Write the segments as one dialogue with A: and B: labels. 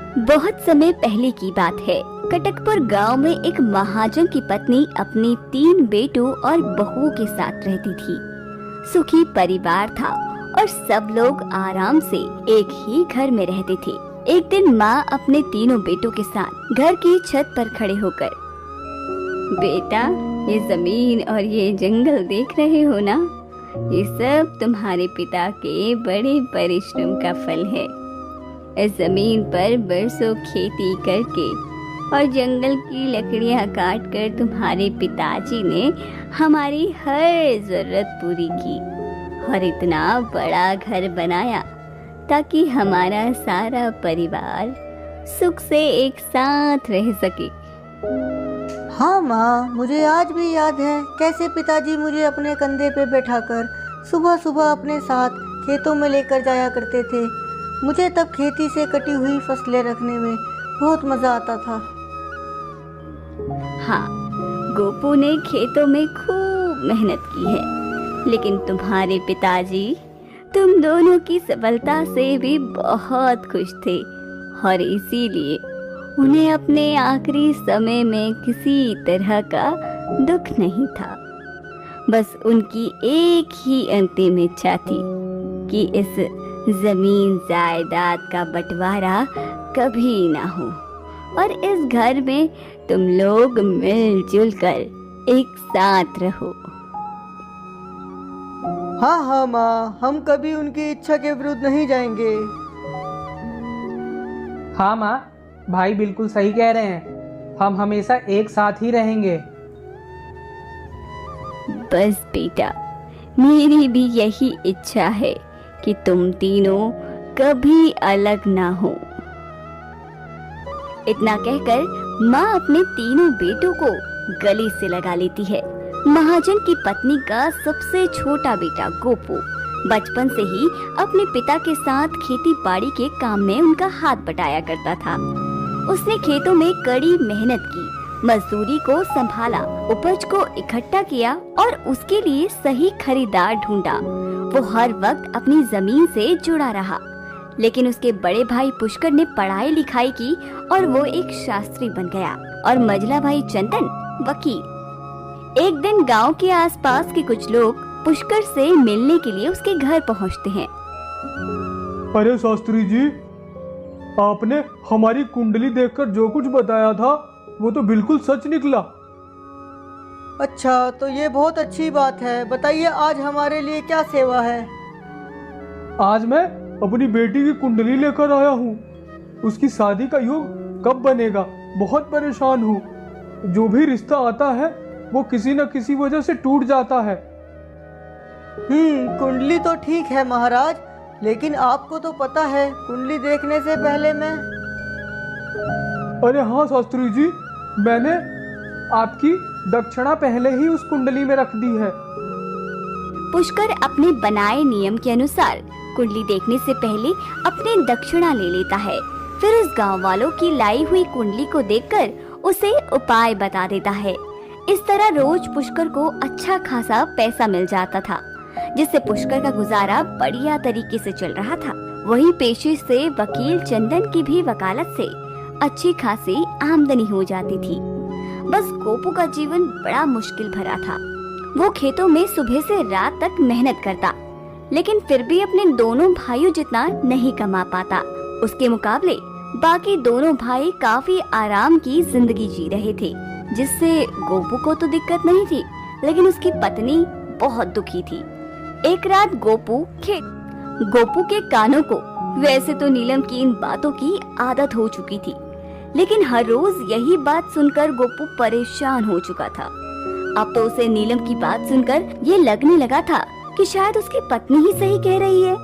A: बहुत समय पहले की बात है। कटकपुर गांव में एक महाजन की पत्नी अपने 3 बेटों और बहुओं के साथ रहती थी। सुखी परिवार था और सब लोग आराम से एक ही घर में रहते थे। एक दिन माँ अपने तीनों बेटों के साथ घर की छत पर खड़े होकर, बेटा, ये जमीन और ये जंगल देख रहे हो ना, ये सब तुम्हारे पिता के बड़े परिश्रम का फल है। इस जमीन पर बरसों खेती करके और जंगल की लकड़ियां काटकर तुम्हारे पिताजी ने हमारी हर जरूरत पूरी की और इतना बड़ा घर बनाया ताकि हमारा सारा परिवार सुख से एक साथ रह सके।
B: हाँ माँ, मुझे आज भी याद है कैसे पिताजी मुझे अपने कंधे पे बैठाकर सुबह सुबह अपने साथ खेतों में लेकर जाया करते थे। मुझे तब खेती से कटी हुई फसलें रखने में बहुत मजा आता था।
A: हाँ, गोपू ने खेतों में खूब मेहनत की है, लेकिन तुम्हारे पिताजी तुम दोनों की सफलता से भी बहुत खुश थे और इसीलिए उन्हें अपने आखिरी समय में किसी तरह का दुख नहीं था। बस उनकी एक ही अंतिम इच्छा थी कि इस जमीन जायदाद का बंटवारा कभी ना हो और इस घर में तुम लोग मिलजुल कर एक साथ रहो।
B: हाँ हाँ माँ, हम कभी उनकी इच्छा के विरुद्ध नहीं जाएंगे।
C: हाँ माँ, भाई बिल्कुल सही कह रहे हैं। हम हमेशा एक साथ ही रहेंगे।
A: बस बेटा, मेरी भी यही इच्छा है कि तुम तीनों कभी अलग ना हो। इतना कहकर माँ अपने तीनों बेटों को गले से लगा लेती है। महाजन की पत्नी का सबसे छोटा बेटा गोपू बचपन से ही अपने पिता के साथ खेती बाड़ी के काम में उनका हाथ बटाया करता था। उसने खेतों में कड़ी मेहनत की, मजदूरी को संभाला, उपज को इकट्ठा किया और उसके लिए सही खरीदार ढूंढा। वो हर वक्त अपनी जमीन से जुड़ा रहा, लेकिन उसके बड़े भाई पुष्कर ने पढ़ाई लिखाई की और वो एक शास्त्री बन गया और मझला भाई चंदन वकील। एक दिन गांव के आसपास के कुछ लोग पुष्कर से मिलने के लिए उसके घर पहुंचते हैं।
D: अरे शास्त्री जी, आपने हमारी कुंडली देखकर जो कुछ बताया था वो तो बिल्कुल सच निकला।
B: अच्छा, तो ये बहुत अच्छी बात है। बताइए आज हमारे लिए क्या सेवा है?
D: आज मैं अपनी बेटी की कुंडली लेकर आया हूँ। उसकी शादी का योग कब बनेगा, बहुत परेशान हूँ। जो भी रिश्ता आता है वो किसी न किसी वजह से टूट जाता है।
B: कुंडली तो ठीक है महाराज, लेकिन आपको तो पता है कुंडली देखने से पहले मैं।
D: अरे हाँ शास्त्री जी, मैंने आपकी दक्षिणा पहले ही उस कुंडली में रख दी है।
A: पुष्कर अपने बनाए नियम के अनुसार कुंडली देखने से पहले अपने दक्षिणा ले लेता है। फिर उस गांव वालों की लाई हुई कुंडली को देखकर उसे उपाय बता देता है। इस तरह रोज पुष्कर को अच्छा खासा पैसा मिल जाता था, जिससे पुष्कर का गुजारा बढ़िया तरीके से चल रहा था। वही पेशे से वकील चंदन की भी वकालत से अच्छी खासी आमदनी हो जाती थी। बस गोपू का जीवन बड़ा मुश्किल भरा था। वो खेतों में सुबह से रात तक मेहनत करता, लेकिन फिर भी अपने दोनों भाइयों जितना नहीं कमा पाता। उसके मुकाबले बाकी दोनों भाई काफी आराम की जिंदगी जी रहे थे, जिससे गोपू को तो दिक्कत नहीं थी, लेकिन उसकी पत्नी बहुत दुखी थी। एक रात गोपू के कानों को वैसे तो नीलम की इन बातों की आदत हो चुकी थी, लेकिन हर रोज यही बात सुनकर गोपू परेशान हो चुका था। अब तो उसे नीलम की बात सुनकर ये लगने लगा था कि शायद उसकी पत्नी ही सही कह रही है।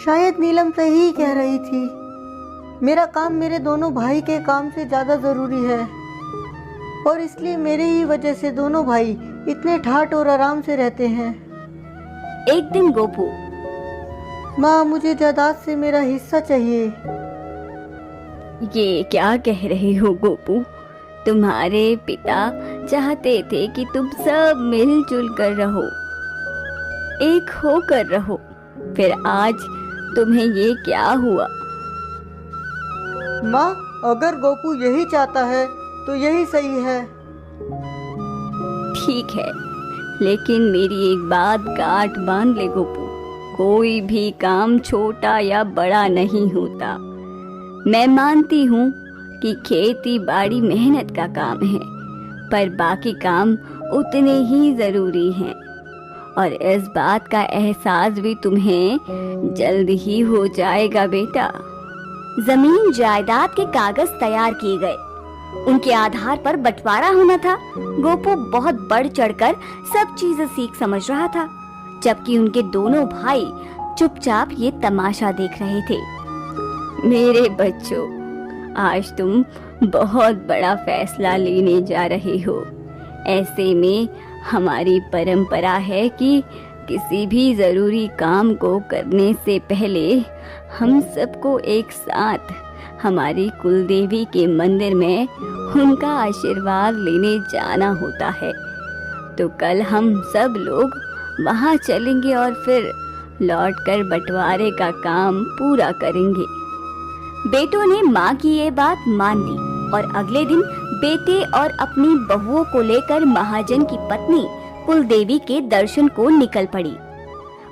B: शायद नीलम सही कह रही थी। मेरा काम मेरे दोनों भाई के काम से ज्यादा जरूरी है और इसलिए मेरी ही वजह से दोनों भाई इतने ठाट और आराम से रहते हैं।
A: एक दिन गोपू,
B: माँ, मुझे जायदाद से मेरा हिस्सा चाहिए।
A: ये क्या कह रहे हो गोपू? तुम्हारे पिता चाहते थे कि तुम सब मिलजुल कर रहो, एक होकर रहो, फिर आज तुम्हें ये क्या हुआ?
B: माँ, अगर गोपू यही चाहता है तो यही सही है।
A: ठीक है, लेकिन मेरी एक बात गांठ बांध ले गोपू, कोई भी काम छोटा या बड़ा नहीं होता। मैं मानती हूँ कि खेती बाड़ी मेहनत का काम है, पर बाकी काम उतने ही जरूरी हैं, और इस बात का एहसास भी तुम्हें जल्द ही हो जाएगा बेटा। जमीन जायदाद के कागज तैयार किए गए, उनके आधार पर बंटवारा होना था। गोपू बहुत बढ़ चढ़कर सब चीजें सीख समझ रहा था, जबकि उनके दोनों भाई चुपचाप ये तमाशा देख रहे थे। मेरे बच्चों, आज तुम बहुत बड़ा फैसला लेने जा रहे हो। ऐसे में हमारी परंपरा है कि किसी भी जरूरी काम को करने से पहले हम सबको एक साथ हमारी कुलदेवी के मंदिर में उनका आशीर्वाद लेने जाना होता है। तो कल हम सब लोग वहां चलेंगे और फिर लौटकर बंटवारे का काम पूरा करेंगे। बेटों ने माँ की ये बात मान ली और अगले दिन बेटे और अपनी बहुओं को लेकर महाजन की पत्नी कुलदेवी के दर्शन को निकल पड़ी।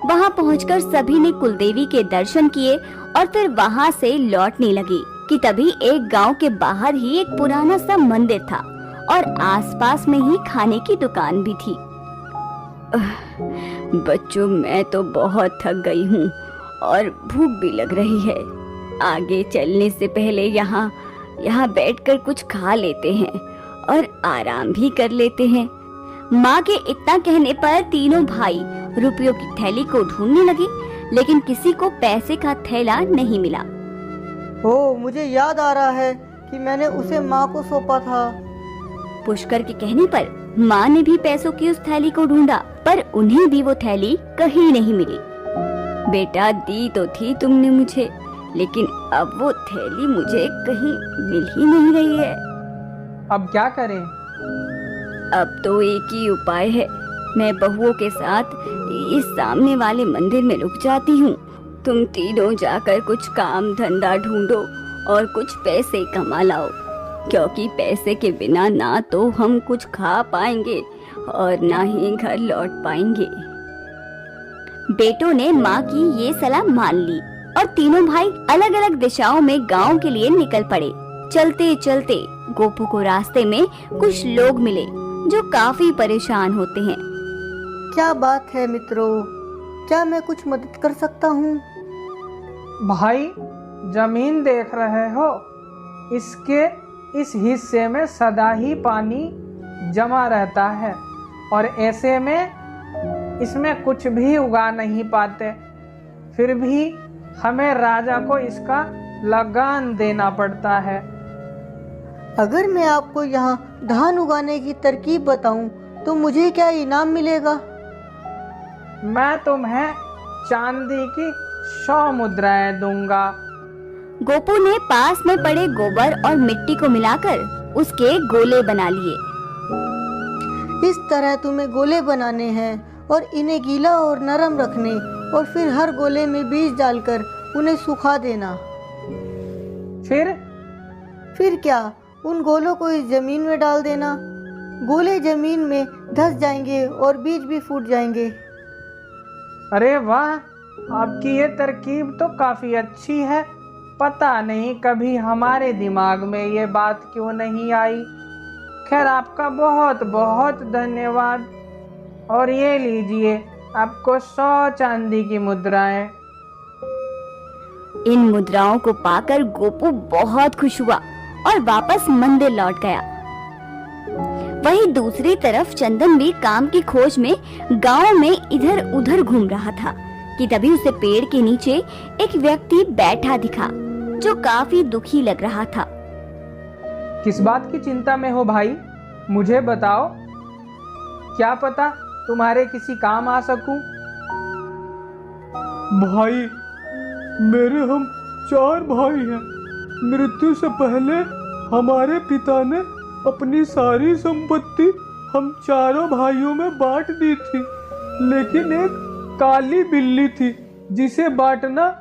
A: वहां पहुंचकर सभी ने कुलदेवी के दर्शन किए और फिर वहां से लौटने लगे कि तभी एक गांव के बाहर ही एक पुराना सा मंदिर था और आसपास में ही खाने की दुकान भी थी। बच्चों, मैं तो बहुत थक गई हूँ और भूख भी लग रही है। आगे चलने से पहले यहाँ बैठकर कुछ खा लेते हैं और आराम भी कर लेते हैं। माँ के इतना कहने पर तीनों भाई रुपयों की थैली को ढूंढने लगे, लेकिन किसी को पैसे का थैला नहीं मिला।
B: ओ, मुझे याद आ रहा है कि मैंने उसे माँ को सौंपा था।
A: पुष्कर के कहने पर माँ ने भी पैसों की उस थैली को ढूंढा, पर उन्हें भी वो थैली कहीं नहीं मिली। बेटा, दी तो थी तुमने मुझे, लेकिन अब वो थैली मुझे कहीं मिल ही नहीं रही है।
C: अब क्या करें?
A: अब तो एक ही उपाय है, मैं बहुओं के साथ इस सामने वाले मंदिर में रुक जाती हूँ। तुम तीनों जाकर कुछ काम धंधा ढूंढो और कुछ पैसे कमा लाओ, क्योंकि पैसे के बिना ना तो हम कुछ खा पाएंगे और ना ही घर लौट पाएंगे। बेटों ने माँ की ये सलाह मान ली और तीनों भाई अलग अलग दिशाओं में गांव के लिए निकल पड़े। चलते चलते गोपू को रास्ते में कुछ लोग मिले जो काफी परेशान होते हैं।
B: क्या बात है मित्रों, क्या मैं कुछ मदद कर सकता हूँ?
C: भाई, जमीन देख रहे हो? इसके इस हिस्से में सदा ही पानी जमा रहता है और ऐसे में इसमें कुछ भी उगा नहीं पाते। फिर भी हमें राजा को इसका लगान देना पड़ता है।
B: अगर मैं आपको यहाँ धान उगाने की तरकीब बताऊं तो मुझे क्या इनाम मिलेगा?
C: मैं तुम्हें चांदी की 100 मुद्राएं दूंगा।
A: गोपू ने पास में पड़े गोबर और मिट्टी को मिलाकर उसके गोले बना लिए।
B: इस तरह तुम्हें गोले बनाने हैं और इन्हें गीला और नरम रखने, और फिर हर गोले में बीज डालकर उन्हें सुखा देना। फिर क्या, उन गोलों को इस जमीन में डाल देना। गोले जमीन में धंस जाएंगे और बीज भी फूट जाएंगे।
C: अरे वाह, आपकी ये तरकीब तो काफी अच्छी है। पता नहीं कभी हमारे दिमाग में ये बात क्यों नहीं आई। खैर, आपका बहुत बहुत धन्यवाद। और ये लीजिए आपको 100 चांदी की मुद्राएं।
A: इन मुद्राओं को पाकर गोपू बहुत खुश हुआ और वापस मंदिर लौट गया। वहीं दूसरी तरफ चंदन भी काम की खोज में गांव में इधर उधर घूम रहा था कि तभी उसे पेड़ के नीचे एक व्यक्ति बैठा दिखा जो काफी दुखी लग रहा था।
C: किस बात की चिंता में हो भाई? मुझे बताओ, क्या पता तुम्हारे किसी काम आ सकूं।
D: भाई, मेरे हम 4 भाई हैं। मृत्यु से पहले हमारे पिता ने अपनी सारी संपत्ति हम चारों भाइयों में बांट दी थी, लेकिन एक काली बिल्ली थी जिसे बांटना